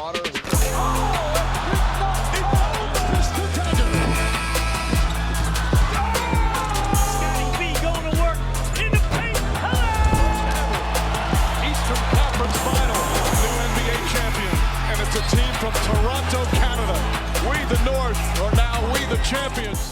Potter. Scottie B going to work in the paint. Eastern Conference Final. New NBA champion. And it's a team from Toronto, Canada. We, the North, are now we, the champions.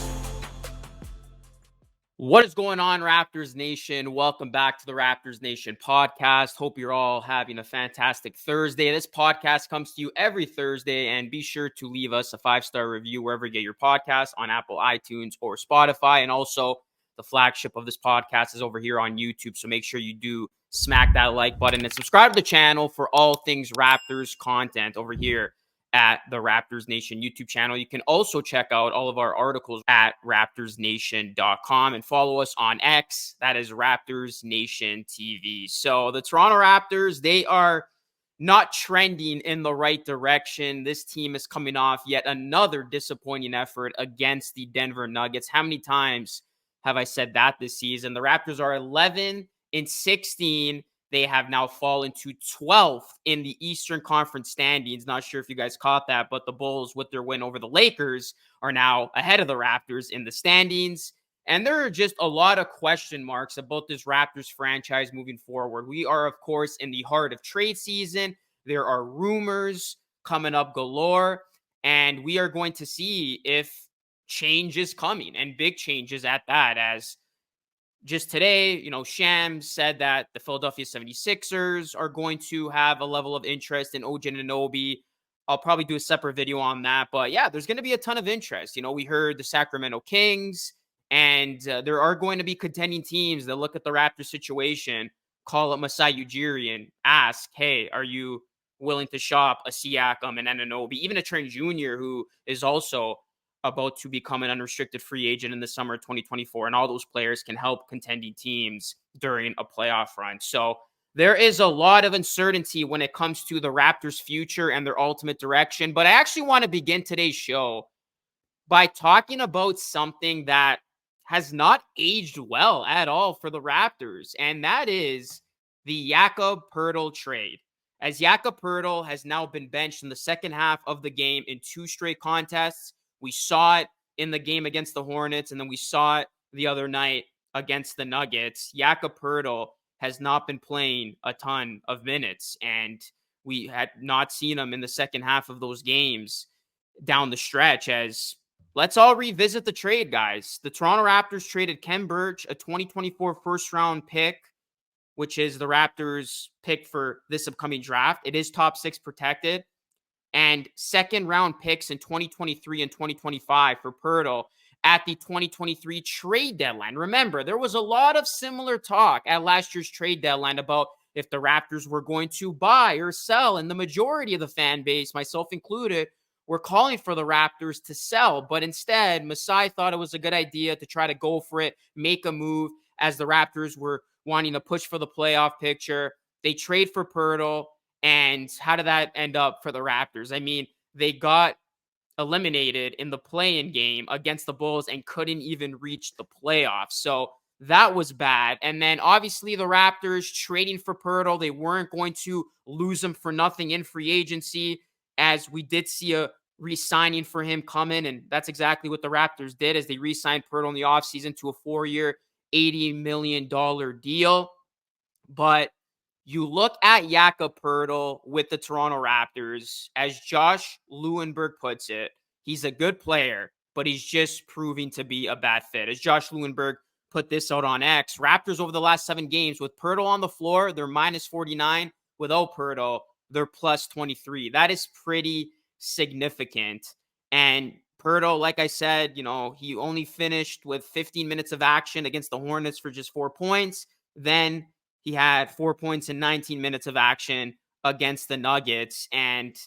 What is going on, Raptors Nation? Welcome back to the Raptors Nation podcast. Hope you're all having a fantastic Thursday. This podcast comes to you every Thursday, and be sure to leave us a 5-star review wherever you get your podcast on Apple, iTunes, or Spotify. And also, the flagship of this podcast is over here on YouTube, so make sure you do smack that like button and subscribe to the channel for all things Raptors content over here at the Raptors Nation YouTube channel. You can also check out all of our articles at raptorsnation.com and follow us on X. That is Raptors Nation TV. So the Toronto Raptors, they are not trending in the right direction. This team is coming off yet another disappointing effort against the Denver Nuggets. How many times have I said that this season? The Raptors are 11-16. They have now fallen to 12th in the Eastern Conference standings. Not sure if you guys caught that, but the Bulls, with their win over the Lakers, are now ahead of the Raptors in the standings. And there are just a lot of question marks about this Raptors franchise moving forward. We are, of course, in the heart of trade season. There are rumors coming up galore, and we are going to see if change is coming, and big changes at that, as just today, Shams said that the Philadelphia 76ers are going to have a level of interest in OG Anunoby. I'll probably do a separate video on that. But yeah, there's going to be a ton of interest. We heard the Sacramento Kings, and there are going to be contending teams that look at the Raptors situation, call up Masai Ujiri and ask, hey, are you willing to shop a Siakam and Anunoby, even a Trent Jr., who is also about to become an unrestricted free agent in the summer of 2024, and all those players can help contending teams during a playoff run. So there is a lot of uncertainty when it comes to the Raptors' future and their ultimate direction. But I actually want to begin today's show by talking about something that has not aged well at all for the Raptors, and that is the Jakob Poeltl trade. As Jakob Poeltl has now been benched in the second half of the game in 2 straight contests. We saw it in the game against the Hornets, and then we saw it the other night against the Nuggets. Jakob Poeltl has not been playing a ton of minutes, and we had not seen him in the second half of those games down the stretch. As let's all revisit the trade, guys. The Toronto Raptors traded Khem Birch, a 2024 first-round pick, which is the Raptors' pick for this upcoming draft. It is top 6 protected. And second-round picks in 2023 and 2025 for Poeltl at the 2023 trade deadline. Remember, there was a lot of similar talk at last year's trade deadline about if the Raptors were going to buy or sell, and the majority of the fan base, myself included, were calling for the Raptors to sell. But instead, Masai thought it was a good idea to try to go for it, make a move, as the Raptors were wanting to push for the playoff picture. They trade for Poeltl. And how did that end up for the Raptors? I mean, they got eliminated in the play-in game against the Bulls and couldn't even reach the playoffs. So that was bad. And then obviously the Raptors trading for Poeltl, they weren't going to lose him for nothing in free agency, as we did see a re-signing for him come in. And that's exactly what the Raptors did, as they re-signed Poeltl in the offseason to a 4-year, $80 million deal. But you look at Jakob Poeltl with the Toronto Raptors, as Josh Lewenberg puts it, he's a good player, but he's just proving to be a bad fit. As Josh Lewenberg put this out on X, Raptors over the last 7 games, with Poeltl on the floor, they're minus 49. Without Poeltl, they're plus 23. That is pretty significant. And Poeltl, like I said, he only finished with 15 minutes of action against the Hornets for just 4 points. Then he had 4 points in 19 minutes of action against the Nuggets. And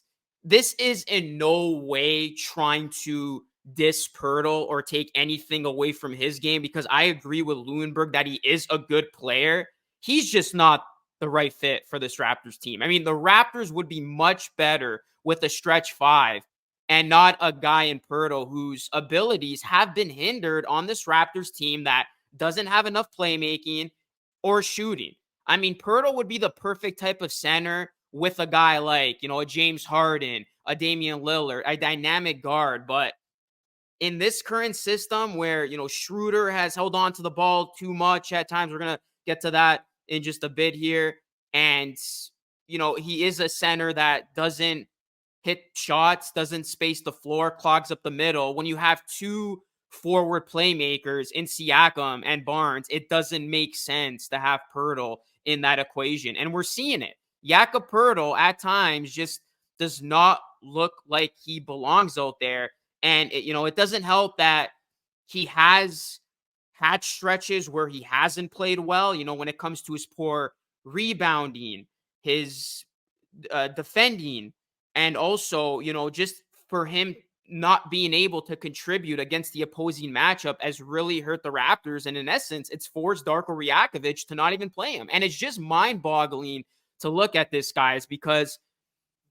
this is in no way trying to diss Poeltl or take anything away from his game, because I agree with Lewenberg that he is a good player. He's just not the right fit for this Raptors team. I mean, the Raptors would be much better with a stretch 5 and not a guy in Poeltl whose abilities have been hindered on this Raptors team that doesn't have enough playmaking or shooting. I mean, Poeltl would be the perfect type of center with a guy like, a James Harden, a Damian Lillard, a dynamic guard. But in this current system where, Schroeder has held on to the ball too much at times, we're going to get to that in just a bit here. And, he is a center that doesn't hit shots, doesn't space the floor, clogs up the middle. When you have two forward playmakers in Siakam and Barnes, it doesn't make sense to have Poeltl in that equation. And we're seeing it. Jakob Poeltl at times just does not look like he belongs out there. And, it doesn't help that he has had stretches where he hasn't played well, when it comes to his poor rebounding, his defending, and also, just for him not being able to contribute against the opposing matchup has really hurt the Raptors. And in essence, it's forced Darko Rajakovic to not even play him. And it's just mind-boggling to look at this, guys, because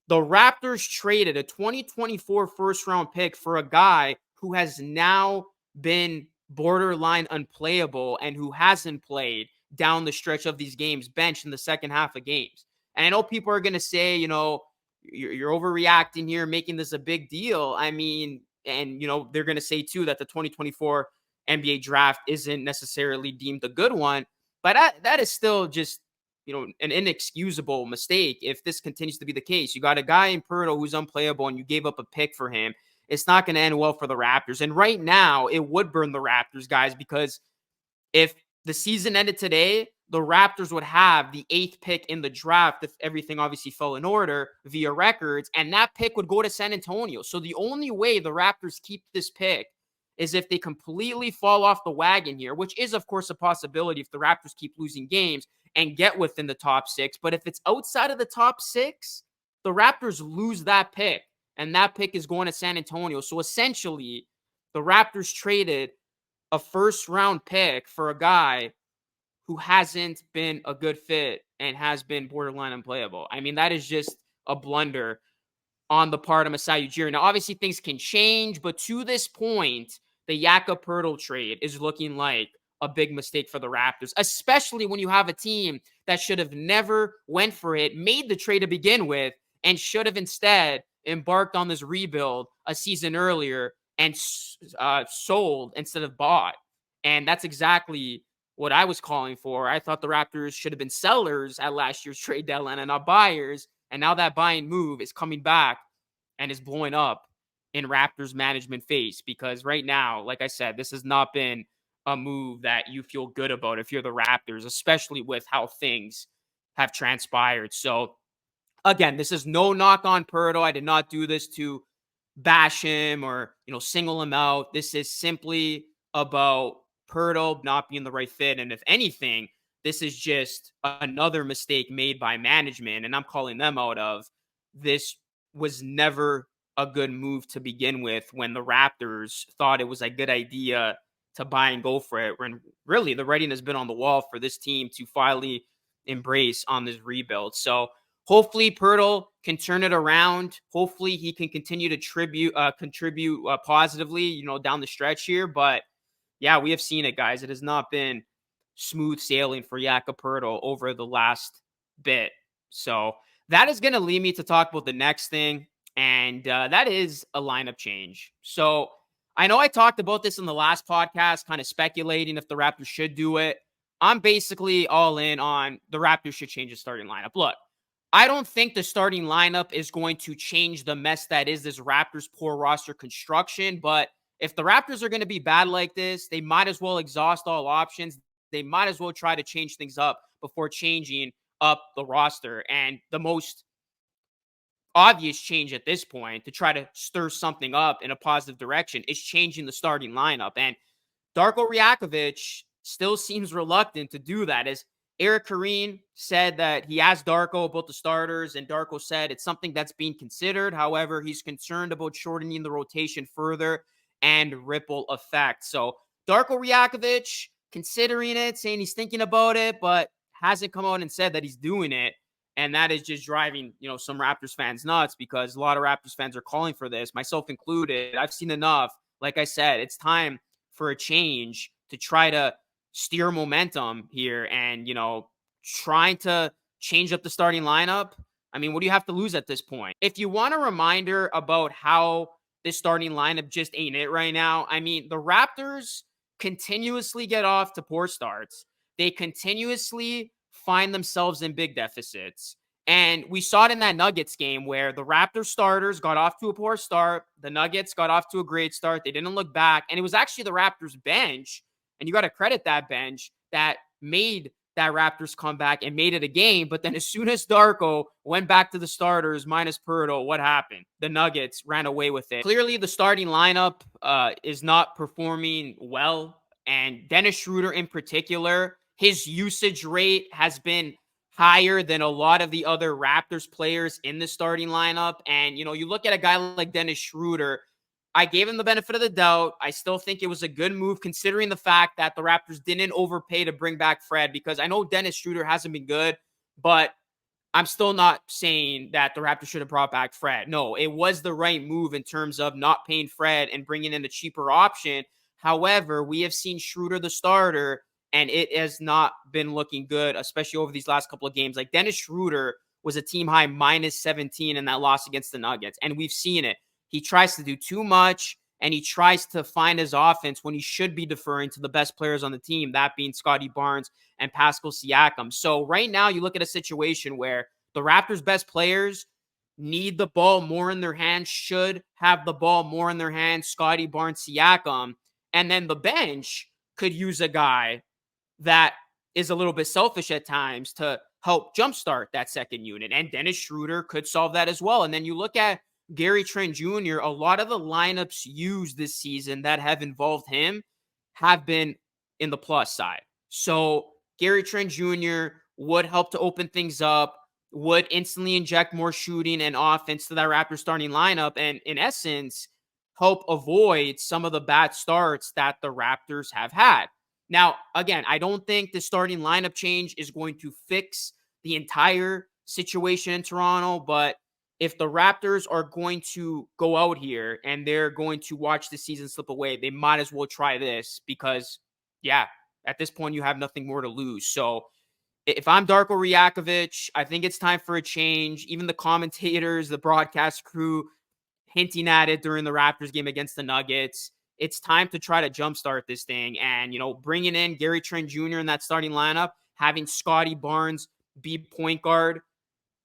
the Raptors traded a 2024 first-round pick for a guy who has now been borderline unplayable and who hasn't played down the stretch of these games, benched in the second half of games. And I know people are going to say, you're overreacting here, making this a big deal. I mean, and, they're going to say, too, that the 2024 NBA draft isn't necessarily deemed a good one. But that is still just, an inexcusable mistake if this continues to be the case. You got a guy in Poeltl who's unplayable and you gave up a pick for him. It's not going to end well for the Raptors. And right now, it would burn the Raptors, guys, because if the season ended today, the Raptors would have the 8th pick in the draft if everything obviously fell in order via records, and that pick would go to San Antonio. So the only way the Raptors keep this pick is if they completely fall off the wagon here, which is, of course, a possibility if the Raptors keep losing games and get within the top 6. But if it's outside of the top 6, the Raptors lose that pick, and that pick is going to San Antonio. So essentially, the Raptors traded a first-round pick for a guy who hasn't been a good fit and has been borderline unplayable. I mean, that is just a blunder on the part of Masai Ujiri. Now, obviously, things can change, but to this point, the Jakob Poeltl trade is looking like a big mistake for the Raptors, especially when you have a team that should have never went for it, made the trade to begin with, and should have instead embarked on this rebuild a season earlier and sold instead of bought. And that's exactly what I was calling for. I thought the Raptors should have been sellers at last year's trade deadline and not buyers. And now that buying move is coming back and is blowing up in Raptors management face, because right now, like I said, this has not been a move that you feel good about if you're the Raptors, especially with how things have transpired. So again, this is no knock on Poeltl. I did not do this to bash him or, single him out. This is simply about Poeltl not being the right fit. And if anything, this is just another mistake made by management, and I'm calling them out of. This was never a good move to begin with when the Raptors thought it was a good idea to buy and go for it. When really the writing has been on the wall for this team to finally embrace on this rebuild. So hopefully Poeltl can turn it around. Hopefully he can continue to contribute positively, down the stretch here. But yeah, we have seen it, guys. It has not been smooth sailing for Jakob Poeltl over the last bit. So that is going to lead me to talk about the next thing, and that is a lineup change. So I know I talked about this in the last podcast, kind of speculating if the Raptors should do it. I'm basically all in on the Raptors should change the starting lineup. Look, I don't think the starting lineup is going to change the mess that is this Raptors poor roster construction, but if the Raptors are going to be bad like this, they might as well exhaust all options. They might as well try to change things up before changing up the roster. And the most obvious change at this point to try to stir something up in a positive direction is changing the starting lineup. And Darko Rajakovic still seems reluctant to do that, as Eric Kareen said that he asked Darko about the starters, and Darko said it's something that's being considered. However, he's concerned about shortening the rotation further and ripple effect. So Darko Rajakovic considering it, saying he's thinking about it, but hasn't come out and said that he's doing it. And that is just driving, some Raptors fans nuts, because a lot of Raptors fans are calling for this, myself included. I've seen enough. Like I said, it's time for a change to try to steer momentum here, and, trying to change up the starting lineup. I mean, what do you have to lose at this point? If you want a reminder about how this starting lineup just ain't it right now, I mean, the Raptors continuously get off to poor starts. They continuously find themselves in big deficits. And we saw it in that Nuggets game where the Raptors starters got off to a poor start. The Nuggets got off to a great start. They didn't look back. And it was actually the Raptors bench, and you got to credit that bench, that made that Raptors comeback and made it a game. But then as soon as Darko went back to the starters minus Poeltl, what happened? The Nuggets ran away with it. Clearly, the starting lineup is not performing well. And Dennis Schroeder in particular, his usage rate has been higher than a lot of the other Raptors players in the starting lineup. And, you know, you look at a guy like Dennis Schroeder, I gave him the benefit of the doubt. I still think it was a good move considering the fact that the Raptors didn't overpay to bring back Fred, because I know Dennis Schroeder hasn't been good, but I'm still not saying that the Raptors should have brought back Fred. No, it was the right move in terms of not paying Fred and bringing in a cheaper option. However, we have seen Schroeder the starter, and it has not been looking good, especially over these last couple of games. Like Dennis Schroeder was a team high minus 17 in that loss against the Nuggets, and we've seen it. He tries to do too much, and he tries to find his offense when he should be deferring to the best players on the team, that being Scottie Barnes and Pascal Siakam. So right now you look at a situation where the Raptors' best players need the ball more in their hands, should have the ball more in their hands, Scottie Barnes, Siakam, and then the bench could use a guy that is a little bit selfish at times to help jumpstart that second unit. And Dennis Schroeder could solve that as well. And then you look at Gary Trent Jr., a lot of the lineups used this season that have involved him have been in the plus side. So Gary Trent Jr. would help to open things up, would instantly inject more shooting and offense to that Raptors starting lineup, and in essence, help avoid some of the bad starts that the Raptors have had. Now, again, I don't think the starting lineup change is going to fix the entire situation in Toronto, but if the Raptors are going to go out here and they're going to watch the season slip away, they might as well try this because, yeah, at this point, you have nothing more to lose. So if I'm Darko Rajakovic, I think it's time for a change. Even the commentators, the broadcast crew, hinting at it during the Raptors game against the Nuggets. It's time to try to jumpstart this thing. And, you know, bringing in Gary Trent Jr. in that starting lineup, having Scottie Barnes be point guard,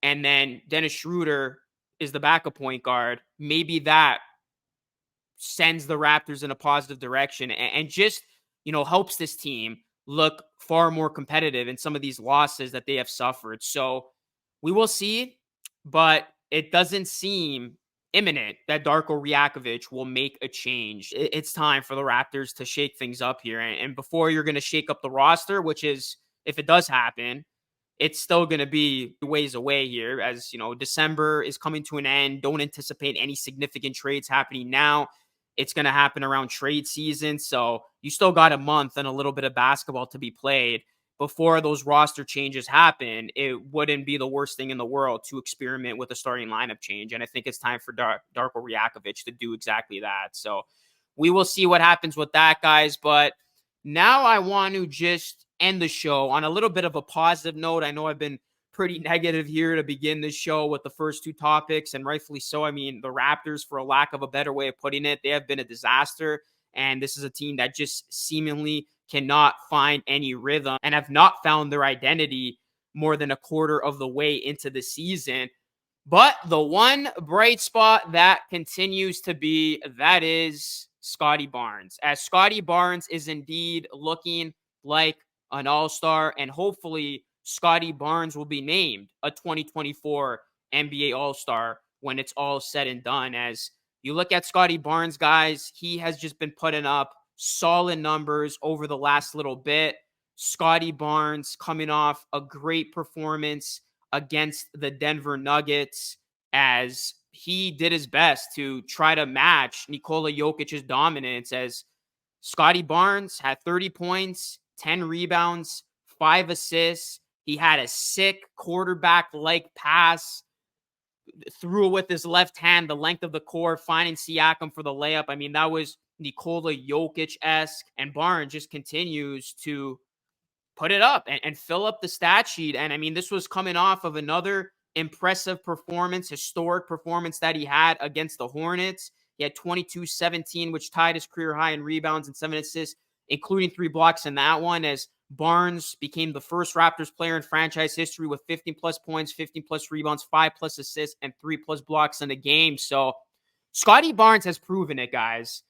and then Dennis Schroeder is the backup point guard, maybe that sends the Raptors in a positive direction and just, you know, helps this team look far more competitive in some of these losses that they have suffered. So we will see, but it doesn't seem imminent that Darko Rajakovic will make a change. It's time for the Raptors to shake things up here. And before you're going to shake up the roster, which is, if it does happen, it's still going to be ways away here, as, you know, December is coming to an end. Don't anticipate any significant trades happening now. It's going to happen around trade season. So you still got a month and a little bit of basketball to be played before those roster changes happen. It wouldn't be the worst thing in the world to experiment with a starting lineup change. And I think it's time for Darko Rajakovic to do exactly that. So we will see what happens with that, guys. But now I want to just end the show on a little bit of a positive note. I know I've been pretty negative here to begin this show with the first two topics, and rightfully so. I mean, the Raptors, for a lack of a better way of putting it, they have been a disaster. And this is a team that just seemingly cannot find any rhythm and have not found their identity more than a quarter of the way into the season. But the one bright spot that continues to be, that is Scottie Barnes. As Scottie Barnes is indeed looking like an all-star, and hopefully Scottie Barnes will be named a 2024 NBA All-Star when it's all said and done. As you look at Scottie Barnes, guys, he has just been putting up solid numbers over the last little bit. Scottie Barnes coming off a great performance against the Denver Nuggets, as he did his best to try to match Nikola Jokic's dominance, as Scottie Barnes had 30 points, 10 rebounds, 5 assists. He had a sick quarterback-like pass, threw it with his left hand, the length of the court, finding Siakam for the layup. I mean, that was Nikola Jokic-esque. And Barnes just continues to put it up and fill up the stat sheet. And I mean, this was coming off of another impressive performance, historic performance that he had against the Hornets. He had 22-17, which tied his career high in rebounds and 7 assists, including 3 blocks in that one, as Barnes became the first Raptors player in franchise history with 15-plus points, 15-plus rebounds, 5-plus assists, and 3-plus blocks in a game. So Scottie Barnes has proven it, guys.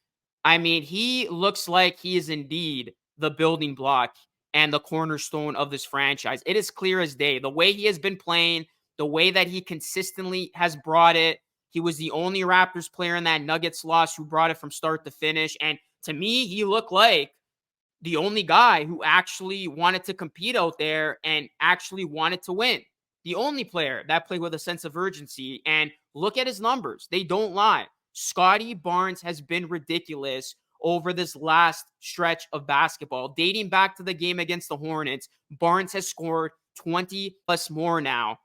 I mean, he looks like he is indeed the building block and the cornerstone of this franchise. It is clear as day. The way he has been playing, the way that he consistently has brought it. He was the only Raptors player in that Nuggets loss who brought it from start to finish. And to me, he looked like the only guy who actually wanted to compete out there and actually wanted to win. The only player that played with a sense of urgency. And look at his numbers. They don't lie. Scottie Barnes has been ridiculous over this last stretch of basketball. Dating back to the game against the Hornets, Barnes has scored 20 plus more now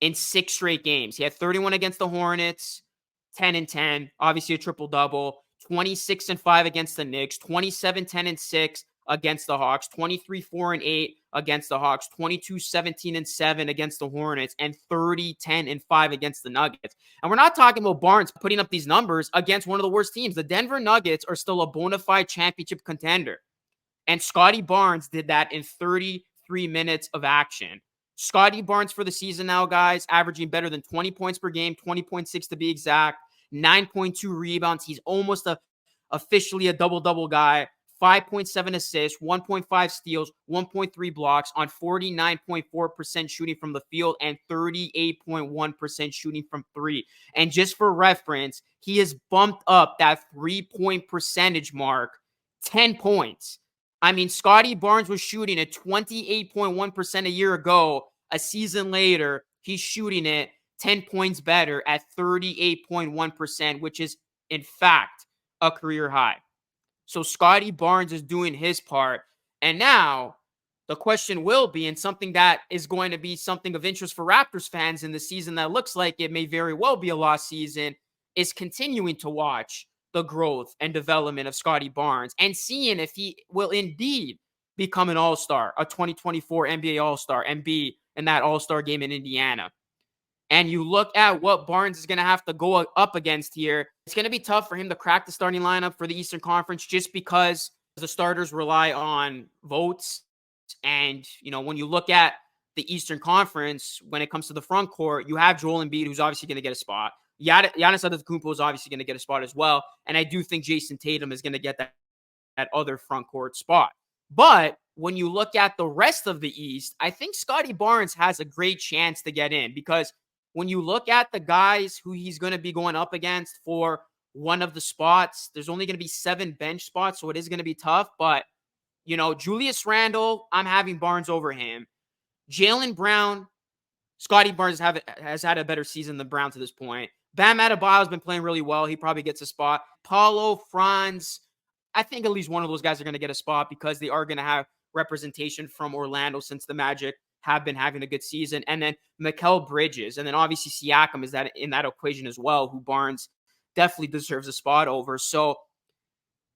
in 6 straight games. He had 31 against the Hornets, 10 and 10, obviously a triple-double, 26 and 5 against the Knicks, 27, 10 and 6 against the Hawks, 23, 4 and 8 against the Hawks, 22, 17 and 7 against the Hornets, and 30, 10 and 5 against the Nuggets. And we're not talking about Barnes putting up these numbers against one of the worst teams. The Denver Nuggets are still a bona fide championship contender. And Scottie Barnes did that in 33 minutes of action. Scottie Barnes for the season now, guys, averaging better than 20 points per game, 20.6 to be exact, 9.2 rebounds. He's almost officially a double-double guy. 5.7 assists, 1.5 steals, 1.3 blocks on 49.4% shooting from the field and 38.1% shooting from 3. And just for reference, he has bumped up that 3-point percentage mark 10 points. I mean, Scottie Barnes was shooting at 28.1% a year ago. A season later, he's shooting it 10 points better at 38.1%, which is, in fact, a career high. So Scottie Barnes is doing his part. And now the question will be, and something that is going to be something of interest for Raptors fans in the season that looks like it may very well be a lost season, is continuing to watch the growth and development of Scottie Barnes and seeing if he will indeed become an all-star, a 2024 NBA all-star, and be in that all-star game in Indiana. And you look at what Barnes is going to have to go up against here. It's going to be tough for him to crack the starting lineup for the Eastern Conference just because the starters rely on votes. And, you know, when you look at the Eastern Conference, when it comes to the front court, you have Joel Embiid, who's obviously going to get a spot. Giannis Antetokounmpo is obviously going to get a spot as well. And I do think Jason Tatum is going to get that other front court spot. But when you look at the rest of the East, I think Scottie Barnes has a great chance to get in because when you look at the guys who he's going to be going up against for one of the spots, there's only going to be 7 bench spots, so it is going to be tough. But, you know, Julius Randle, I'm having Barnes over him. Jaylen Brown, Scottie Barnes has had a better season than Brown to this point. Bam Adebayo has been playing really well. He probably gets a spot. Paulo, Franz, I think at least one of those guys are going to get a spot because they are going to have representation from Orlando since the Magic have been having a good season. And then Mikal Bridges. And then obviously Siakam is that in that equation as well, who Barnes definitely deserves a spot over. So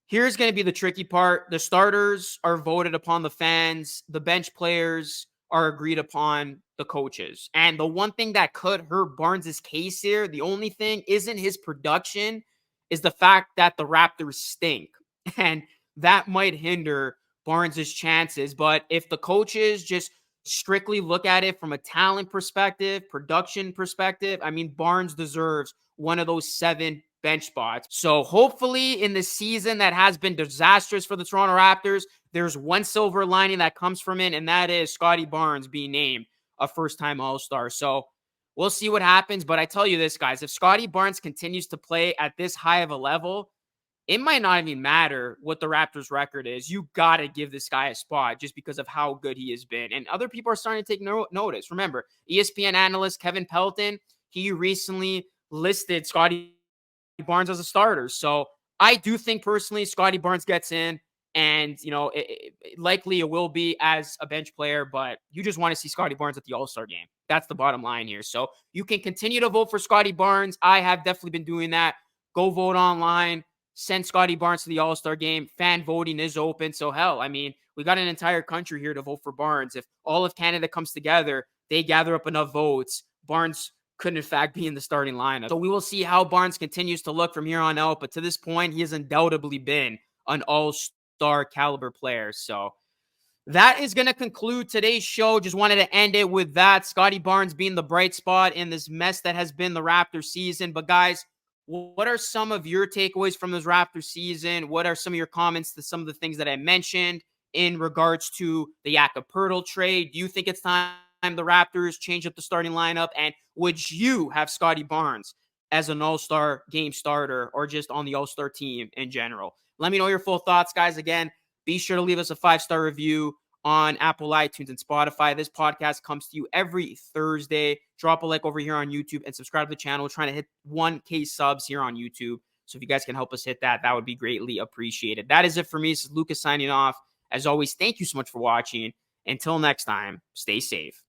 here's going to be the tricky part. The starters are voted upon the fans. The bench players are agreed upon the coaches. And the one thing that could hurt Barnes' case here, the only thing isn't his production, is the fact that the Raptors stink. And that might hinder Barnes' chances. But if the coaches just strictly look at it from a talent perspective, production perspective, I mean, Barnes deserves one of those 7 bench spots. So hopefully in the season that has been disastrous for the Toronto Raptors, there's one silver lining that comes from it, and that is Scottie Barnes being named a first-time All-Star. So we'll see what happens. But I tell you this, guys, if Scottie Barnes continues to play at this high of a level, it might not even matter what the Raptors' record is. You got to give this guy a spot just because of how good he has been. And other people are starting to take notice. Remember, ESPN analyst Kevin Pelton, he recently listed Scottie Barnes as a starter. So I do think personally Scottie Barnes gets in. And, you know, likely it will be as a bench player, but you just want to see Scottie Barnes at the All-Star game. That's the bottom line here. So you can continue to vote for Scottie Barnes. I have definitely been doing that. Go vote online. Send Scottie Barnes to the All-Star game. Fan voting is open. So hell, I mean, we got an entire country here to vote for Barnes. If all of Canada comes together, they gather up enough votes, Barnes could in fact be in the starting lineup. So we will see how Barnes continues to look from here on out. But to this point, he has undoubtedly been an all-star caliber player. So that is going to conclude today's show. Just wanted to end it with that. Scottie Barnes being the bright spot in this mess that has been the Raptors season. But guys, what are some of your takeaways from this Raptors season? What are some of your comments to some of the things that I mentioned in regards to the Jakob Poeltl trade? Do you think it's time the Raptors change up the starting lineup? And would you have Scottie Barnes as an all-star game starter or just on the all-star team in general? Let me know your full thoughts, guys. Again, be sure to leave us a 5-star review on Apple, iTunes, and Spotify. This podcast comes to you every Thursday. Drop a like over here on YouTube and subscribe to the channel. We're trying to hit 1K subs here on YouTube. So if you guys can help us hit that, that would be greatly appreciated. That is it for me. This is Lucas signing off. As always, thank you so much for watching. Until next time, stay safe.